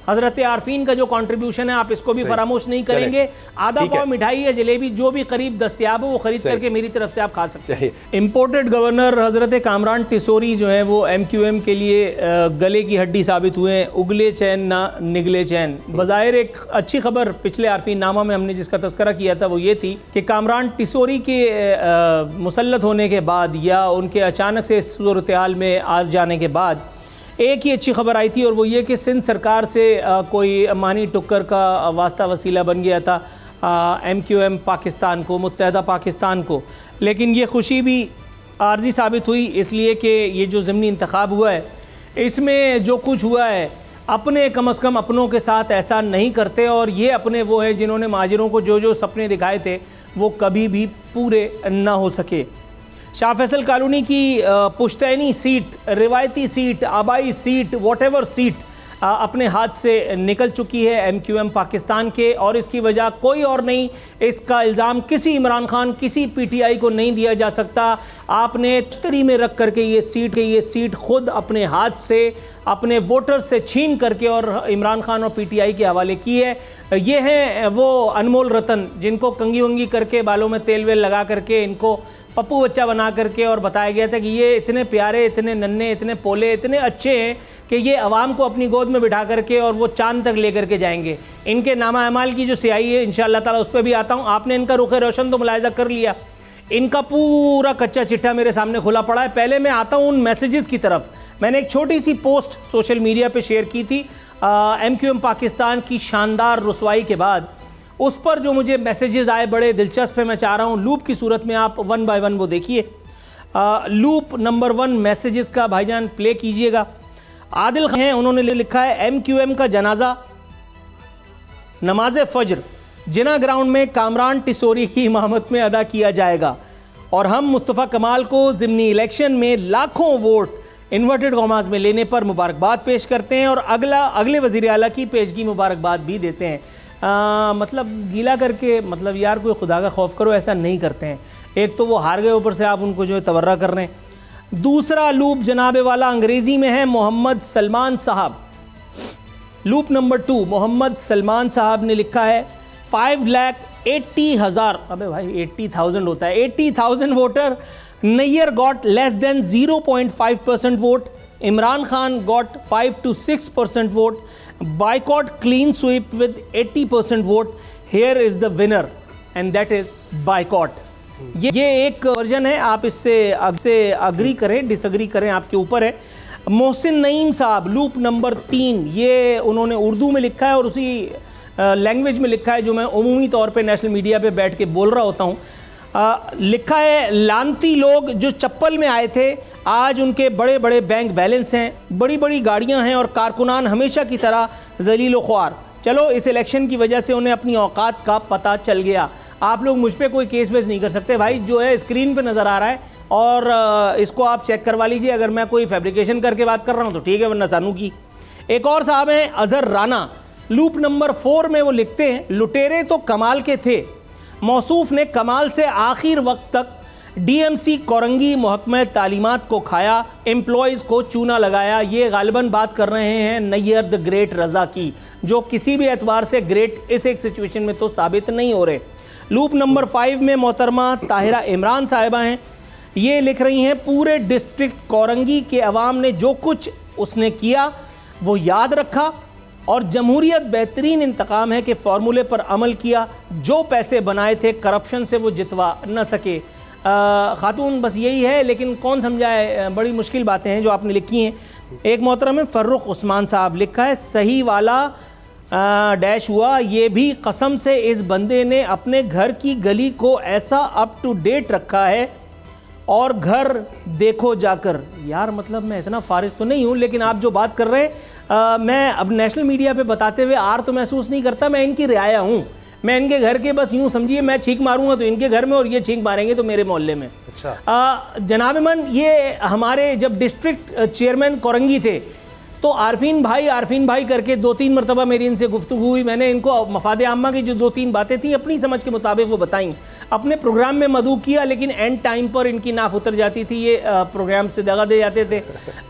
हजरत आरफीन का जो कंट्रीब्यूशन है आप इसको भी फरामोश नहीं करेंगे। आधा पाव मिठाई या जलेबी जो भी करीब दस्तयाब हो वो खरीद करके मेरी तरफ से आप खा सकते हैं। इम्पोर्टेड गवर्नर हजरत कामरान टिसोरी जो है वो MQM के लिए गले की हड्डी साबित हुए हैं। उगले चैन ना निगले चैन। बज़ाहिर एक अच्छी खबर पिछले आरफीन नामा में हमने जिसका तस्करा किया था वो ये थी कि कामरान टिसोरी के मुसल्लत होने के बाद या उनके अचानक से सूरत हाल में आ जाने के बाद एक ही अच्छी खबर आई थी और वो ये कि सिंध सरकार से कोई मानी टुक्कर का वास्ता वसीला बन गया था MQM पाकिस्तान को, मुत्तहदा पाकिस्तान को। लेकिन ये खुशी भी आर्जी साबित हुई इसलिए कि ये जो ज़िमनी इंतखाब हुआ है इसमें जो कुछ हुआ है अपने कम अज़ कम अपनों के साथ ऐसा नहीं करते, और ये अपने वो हैं जिन्होंने महाजिरों को जो जो सपने दिखाए थे वो कभी भी पूरे ना हो सके। शाह फैसल कॉलोनी की पुश्तैनी सीट, रिवायती सीट, आबाई सीट, वॉटेवर सीट अपने हाथ से निकल चुकी है MQM पाकिस्तान के, और इसकी वजह कोई और नहीं, इसका इल्ज़ाम किसी इमरान खान, किसी PTI को नहीं दिया जा सकता। आपने तरी में रख करके ये सीट खुद अपने हाथ से अपने वोटर्स से छीन करके और इमरान खान और PTI के हवाले की है। ये हैं वो अनमोल रतन जिनको कंगी वंगी करके बालों में तेल वेल लगा करके इनको पप्पू बच्चा बना करके और बताया गया था कि ये इतने प्यारे, इतने नन्हे, इतने पोले, इतने अच्छे हैं कि ये अवाम को अपनी गोद में बिठा करके और वो चांद तक ले करके जाएंगे। इनके नामा अमाल की जो स्याही है इंशाअल्लाह ताला उस पर भी आता हूँ। आपने इनका रुख रोशन तो मुलाहिजा कर लिया, इनका पूरा कच्चा चिट्ठा मेरे सामने खुला पड़ा है। पहले मैं आता हूँ उन मैसेजेस की तरफ। मैंने एक छोटी सी पोस्ट सोशल मीडिया पे शेयर की थी MQM पाकिस्तान की शानदार रुसवाई के बाद। उस पर जो मुझे मैसेजेस आए बड़े दिलचस्प है, मैं चाह रहा हूँ लूप की सूरत में आप 1 बाय 1 वो देखिए। लूप नंबर 1 मैसेजेस का भाईजान प्ले कीजिएगा। आदिल हैं, उन्होंने लिखा है MQM का जनाजा नमाज फज्र जिना ग्राउंड में कामरान टिसोरी की इमामत में अदा किया जाएगा और हम मुस्तफ़ा कमाल को ज़िमनी इलेक्शन में लाखों वोट इन्वर्टेड कॉमास में लेने पर मुबारकबाद पेश करते हैं और अगले वज़ीर आला की पेशगी मुबारकबाद भी देते हैं। मतलब गीला करके, मतलब यार कोई खुदा का खौफ करो, ऐसा नहीं करते हैं। एक तो वो हार गए, ऊपर से आप उनको जो है तवर्रा कर रहे हैं। दूसरा लूप जनाबे वाला अंग्रेज़ी में है मोहम्मद सलमान साहब। लूप नंबर 2 मोहम्मद सलमान साहब ने लिखा है 5,80,000, अबे भाई 80,000 होता है, 80,000 voter, Nayyar got less than 0.5% vote, Imran Khan got 5 to 6% vote, boycott clean sweep with 80% vote, here is the winner and that is boycott. ये एक वर्जन है, आप इससे अग्री करें डिसअग्री करें, आपके ऊपर है। मोहसिन नईम साहब लूप नंबर 3, ये उन्होंने उर्दू में लिखा है और उसी लैंग्वेज में लिखा है जो मैं उमूमी तौर पे नेशनल मीडिया पे बैठ के बोल रहा होता हूँ। लिखा है लानती लोग जो चप्पल में आए थे आज उनके बड़े बड़े बैंक बैलेंस हैं, बड़ी बड़ी गाड़ियां हैं और कारकुनान हमेशा की तरह जलील ख्वार। चलो इस इलेक्शन की वजह से उन्हें अपनी औकात का पता चल गया। आप लोग मुझ पे कोई केस वेस नहीं कर सकते भाई, जो है स्क्रीन पे नज़र आ रहा है और इसको आप चेक करवा लीजिए। अगर मैं कोई फैब्रिकेशन करके बात कर रहा हूँ तो ठीक है, वरना सानू की। एक और साहब हैं अजहर राना, लूप नंबर 4 में वो लिखते हैं लुटेरे तो कमाल के थे, मौसूफ ने कमाल से आखिर वक्त तक DMC कोरंगी महकमा तालीमात को खाया, एम्प्लॉयज़ को चूना लगाया। ये गालिबन बात कर रहे हैं नैयर द ग्रेट रज़ा की, जो किसी भी एतबार से ग्रेट इस एक सिचुएशन में तो साबित नहीं हो रहे। लूप नंबर 5 में मोहतरमा ताहिरा इमरान साहिबा हैं, ये लिख रही हैं पूरे डिस्ट्रिक्ट कोरंगी के अवाम ने जो कुछ उसने किया वो याद रखा और जमहूरियत बेहतरीन इंतकाम है कि फार्मूले पर अमल किया, जो पैसे बनाए थे करप्शन से वो जितवा न सके। खातून बस यही है, लेकिन कौन समझाए, बड़ी मुश्किल बातें हैं जो आपने लिखी हैं। एक मोहतरम है फ़र्रुख उस्मान साहब, लिखा है सही वाला डैश हुआ, ये भी कसम से इस बंदे ने अपने घर की गली को ऐसा अप टू डेट रखा है और घर देखो जाकर। यार मतलब मैं इतना फारिग तो नहीं हूँ, लेकिन आप जो बात कर रहे हैं मैं अब नेशनल मीडिया पे बताते हुए आर तो महसूस नहीं करता। मैं इनकी रियाया हूँ, मैं इनके घर के बस यूँ समझिए मैं छींक मारूंगा तो इनके घर में और ये छींक मारेंगे तो मेरे मोहल्ले में। अच्छा। जनाब मन, ये हमारे जब डिस्ट्रिक्ट चेयरमैन कोरंगी थे तो आरफीन भाई करके 2-3 मरतबा मेरी इनसे गुफ्तगू हुई। मैंने इनको मफाद आम्मा की जो 2-3 बातें थी अपनी समझ के मुताबिक वो बताई, अपने प्रोग्राम में मदऊ किया, लेकिन एंड टाइम पर इनकी नाफ उतर जाती थी, ये प्रोग्राम से दगा दे जाते थे।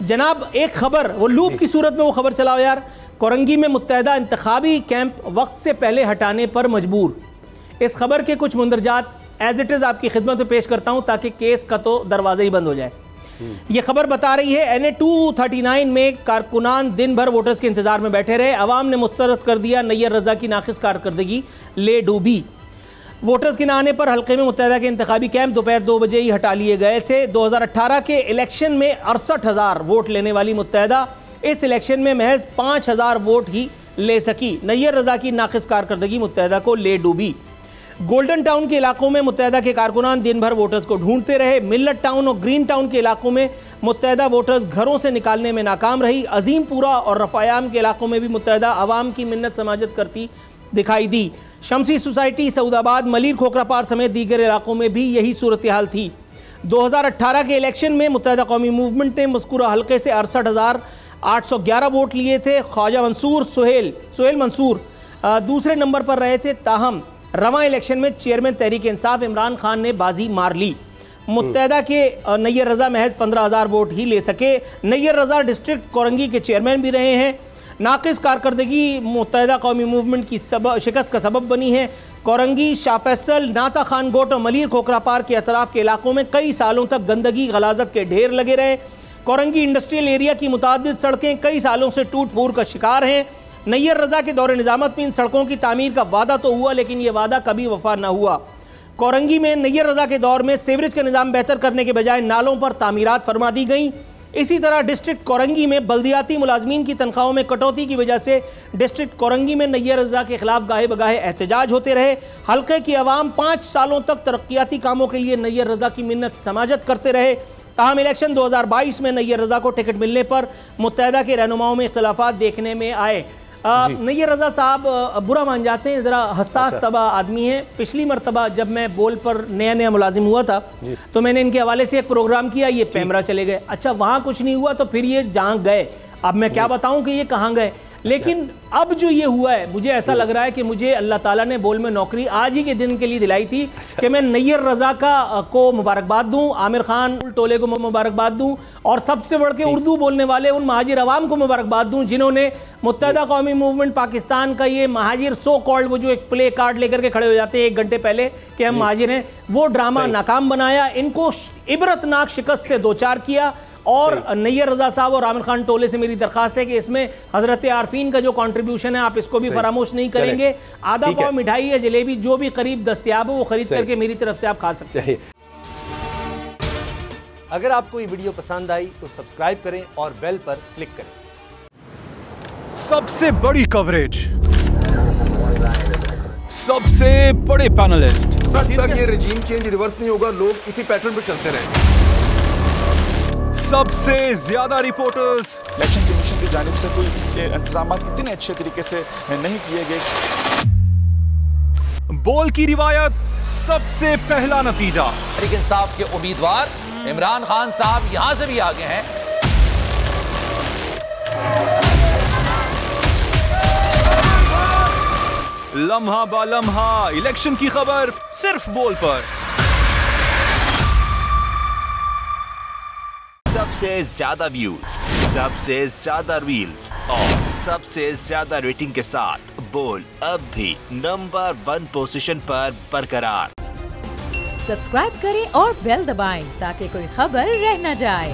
जनाब एक खबर, वो लूप की सूरत में वो खबर चलाओ यार, कोरंगी में मुत्तहदा इंतखाबी कैंप वक्त से पहले हटाने पर मजबूर। इस खबर के कुछ मुंदरजात एज इट इज़ आपकी खिदमत में पेश करता हूँ ताकि केस का तो दरवाज़ा ही बंद हो जाए। ये खबर बता रही है NA 239 में कारकुनान दिन भर वोटर्स के इंतजार में बैठे रहे, अवाम ने मुस्तरद कर दिया नैयर रजा की नाकिस कारकर्दगी ले डूबी। वोटर्स के न आने पर हल्के में मुत्तहदा के इंतखाबी कैंप दोपहर 2 बजे ही हटा लिए गए थे। 2018 के इलेक्शन में 68,000 वोट लेने वाली मुत्तहदा इस इलेक्शन में महज 5,000 वोट ही ले सकी। नैयर रजा की नाकिस कारकर्दगी मुत्तहदा को ले डूबी। गोल्डन टाउन के इलाकों में मुत्तहदा के कारकुनान दिन भर वोटर्स को ढूंढते रहे। मिल्लत टाउन और ग्रीन टाउन के इलाकों में मुत्तहदा वोटर्स घरों से निकालने में नाकाम रही। अजीमपुरा और रफ़ायाम के इलाकों में भी मुत्तहदा आवाम की मिन्नत समाजत करती दिखाई दी। शमसी सोसाइटी, सऊदाबाद, मलिर खोखरापार समेत दीगर इलाकों में भी यही सूरत हाल थी। 2018 के इलेक्शन में मुत्तहदा कौमी मूवमेंट ने मज़कूरा हल्के से 68,811 वोट लिए थे। ख्वाजा मंसूर सुहेल मंसूर दूसरे नंबर पर रहे थे। ताहम रवा इलेक्शन में चेयरमैन तहरीक इंसाफ इमरान खान ने बाजी मार ली। मुत्तहदा के नैयर रजा महज 15,000 वोट ही ले सके। नैयर रजा डिस्ट्रिक्ट कोरंगी के चेयरमैन भी रहे हैं। नाकिस कारकर्दगी मुत्तहदा कौमी मूवमेंट की शिकस्त का सबब बनी है। कोरंगी, शाह फैसल, नाता खान गोट और मलिर खोखरापार के अतराफ के इलाकों में कई सालों तक गंदगी गलाजत के ढेर लगे रहे। कोरंगी इंडस्ट्रियल एरिया की मुतादिद सड़कें कई सालों से टूट फूट का शिकार हैं। नैयर रजा के दौरे निजामत में इन सड़कों की तामीर का वादा तो हुआ, लेकिन ये वादा कभी वफा न हुआ। कोरंगी में नैयर रजा के दौर में सीवरेज का निज़ाम बेहतर करने के बजाय नालों पर तामीरात फरमा दी गई। इसी तरह डिस्ट्रिक्ट कोरंगी में बल्दियाती मुलाजमीन की तनख्वाहों में कटौती की वजह से डिस्ट्रिक्ट कोरंगी में नैयर रजा के खिलाफ गाहे बगाहे एहतजाज होते रहे। हल्के की आवाम 5 सालों तक तरक्याती कामों के लिए नैयर रजा की मिन्नत समाजत करते रहे। ताहम इलेक्शन 2022 में नैयर रजा को टिकट मिलने पर मुत्तहदा के रहनुमाओं में इख्तलाफात देखने में आए। नैयर रजा साहब बुरा मान जाते हैं, ज़रा हसास तबा आदमी है। पिछली मरतबा जब मैं बोल पर नया मुलाजिम हुआ था तो मैंने इनके हवाले से एक प्रोग्राम किया, ये पैमरा चले गए। अच्छा, वहाँ कुछ नहीं हुआ तो फिर ये जहाँ गए, अब मैं क्या बताऊँ कि ये कहाँ गए। लेकिन अब जो ये हुआ है, मुझे ऐसा लग रहा है कि मुझे अल्लाह ताला ने बोल में नौकरी आज ही के दिन के लिए दिलाई थी कि मैं नैयर रजा को मुबारकबाद दूं, आमिर खान टोले को मुबारकबाद दूं और सबसे बढ़ के उर्दू बोलने वाले उन महाजिर अवाम को मुबारकबाद दूं जिन्होंने मुत्तहदा कौमी मूवमेंट पाकिस्तान का ये महाजिर सो कॉल्ड, वो जो एक प्ले कार्ड लेकर के खड़े हो जाते हैं 1 घंटे पहले कि हम महाजिर हैं, वो ड्रामा नाकाम बनाया, इनको इबरतनाक शिकस्त से दो चार किया। और नैयर रजा साहब और आमिर खान टोले से मेरी दरखास्त है कि इसमें हजरत आरफीन का जो कंट्रीब्यूशन है आप इसको भी फरामोश नहीं करेंगे। आधा पाव मिठाई या जलेबी जो भी करीब दस्तयाब हो वो खरीद करके मेरी तरफ से आप खा सकते हैं। अगर आपको ये वीडियो पसंद आई तो सब्सक्राइब करें और बेल पर क्लिक करें। सबसे बड़ी कवरेज, सबसे बड़े पैनलिस्ट, जब तक ये रजीम चेंज रिवर्स नहीं होगा लोग इसी पैटर्न पे चलते रहेंगे। सबसे ज्यादा रिपोर्टर्स, इलेक्शन कमीशन की जानिब से कोई इंतजाम इतने अच्छे तरीके से नहीं किए गए। बोल की रिवायत, सबसे पहला नतीजा। तहरीक इंसाफ के उम्मीदवार इमरान खान साहब यहां से भी आगे हैं। लम्हा बा लम्हा इलेक्शन की खबर सिर्फ बोल पर। सबसे ज्यादा व्यूज, सबसे ज्यादा रील्स और सबसे ज्यादा रेटिंग के साथ बोल अब भी नंबर 1 पोजीशन पर बरकरार। सब्सक्राइब करें और बेल दबाएं ताकि कोई खबर रह न जाए।